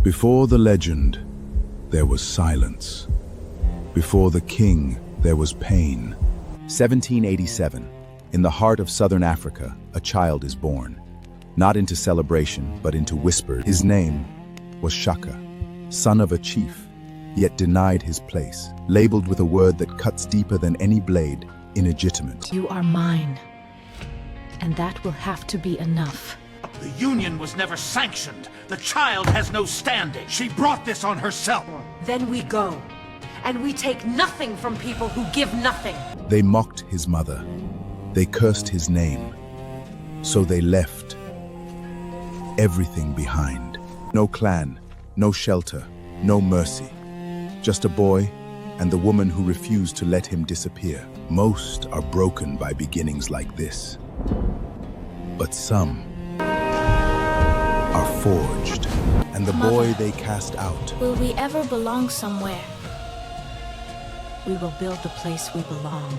Before the legend, there was silence. Before the king, there was pain. 1787. In the heart of southern Africa, a child is born. Not into celebration, but into whisper. His name was Shaka, son of a chief, yet denied his place, labeled with a word that cuts deeper than any blade, illegitimate. You are mine, and that will have to be enough. The union was never sanctioned. The child has no standing. She brought this on herself. Then we go, and we take nothing from people who give nothing. They mocked his mother. They cursed his name. So they left everything behind. No clan, no shelter, no mercy. Just a boy and the woman who refused to let him disappear. Most are broken by beginnings like this. But some are forged. And the boy they cast out. Will we ever belong somewhere? We will build the place we belong.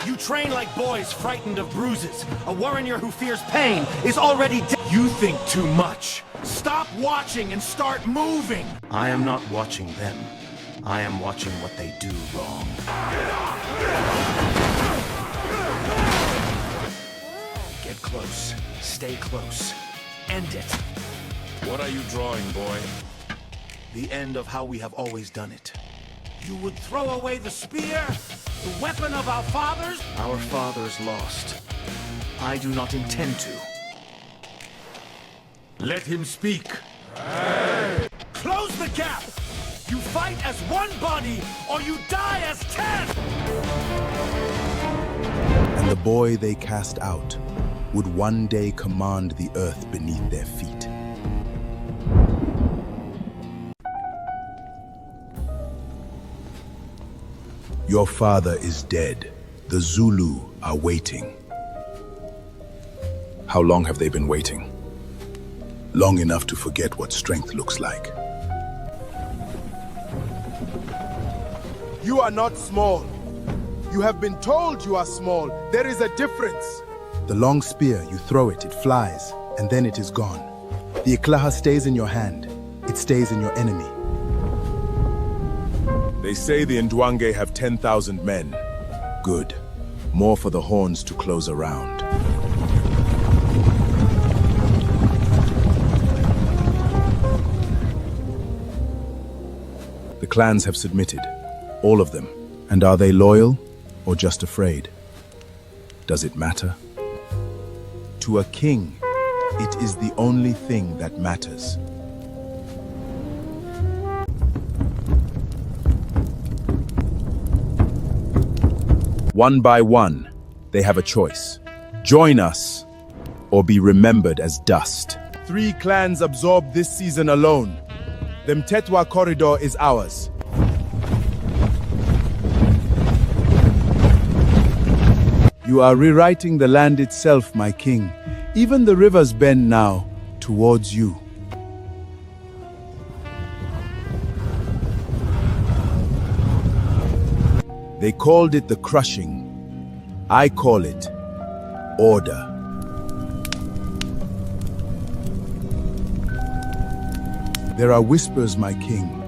You train like boys frightened of bruises. A warrior who fears pain is already dead. You think too much. Stop watching and start moving. I am not watching them. I am watching what they do wrong. Get close. Stay close. End it. What are you drawing, boy? The end of how we have always done it. You would throw away the spear? The weapon of our fathers? Our fathers lost. I do not intend to. Let him speak. Close the gap! You fight as one body, or you die as 10! And the boy they cast out would one day command the earth beneath their feet. Your father is dead. The Zulu are waiting. How long have they been waiting? Long enough to forget what strength looks like. You are not small. You have been told you are small. There is a difference. The long spear, you throw it, it flies, and then it is gone. The iklaha stays in your hand. It stays in your enemy. They say the Ndwange have 10,000 men. Good. More for the horns to close around. The clans have submitted. All of them. And are they loyal or just afraid? Does it matter? To a king, it is the only thing that matters. One by one, they have a choice. Join us, or be remembered as dust. 3 clans absorbed this season alone. The Mtetwa corridor is ours. You are rewriting the land itself, my king. Even the rivers bend now towards you. They called it the crushing. I call it order. There are whispers, my king.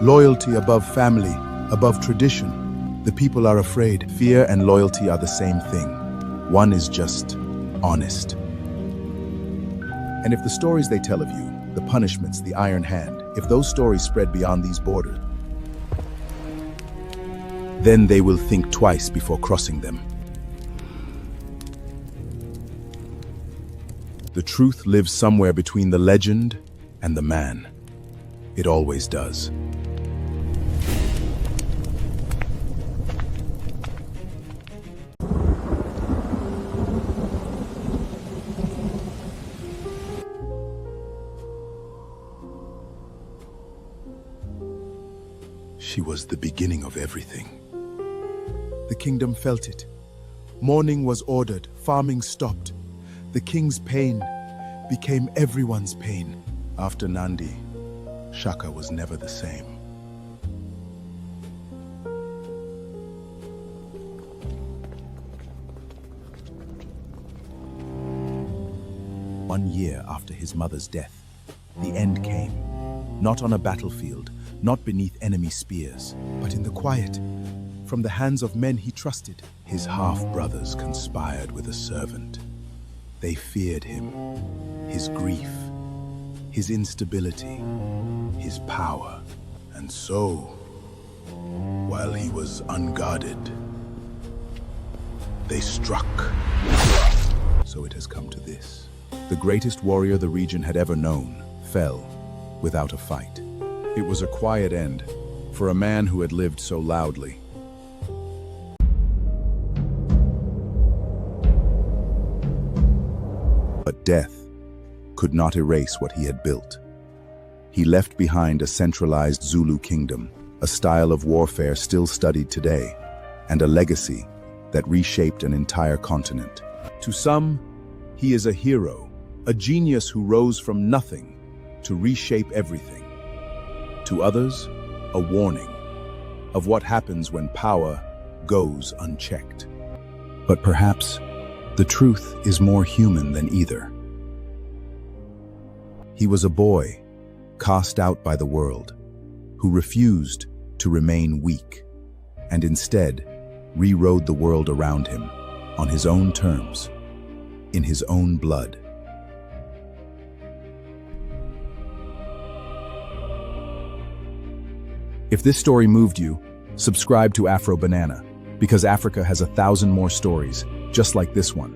Loyalty above family, above tradition. The people are afraid. Fear and loyalty are the same thing. One is just honest. And if the stories they tell of you, the punishments, the iron hand, if those stories spread beyond these borders, then they will think twice before crossing them. The truth lives somewhere between the legend and the man. It always does. She was the beginning of everything. The kingdom felt it. Mourning was ordered, farming stopped. The king's pain became everyone's pain. After Nandi, Shaka was never the same. One year after his mother's death, the end came. not on a battlefield, not beneath enemy spears, but in the quiet, from the hands of men he trusted. His half-brothers conspired with a servant. They feared him, his grief, his instability, his power. And so, while he was unguarded, they struck. So it has come to this. The greatest warrior the region had ever known fell without a fight. It was a quiet end for a man who had lived so loudly. But death could not erase what he had built. He left behind a centralized Zulu Kingdom, a style of warfare still studied today, and a legacy that reshaped an entire continent. To some, he is a hero, a genius who rose from nothing to reshape everything. To others, a warning of what happens when power goes unchecked. But perhaps the truth is more human than either. He was a boy, cast out by the world, who refused to remain weak, and instead rewrote the world around him on his own terms, in his own blood. If this story moved you, subscribe to Afro Banana, because Africa has 1,000 more stories just like this one.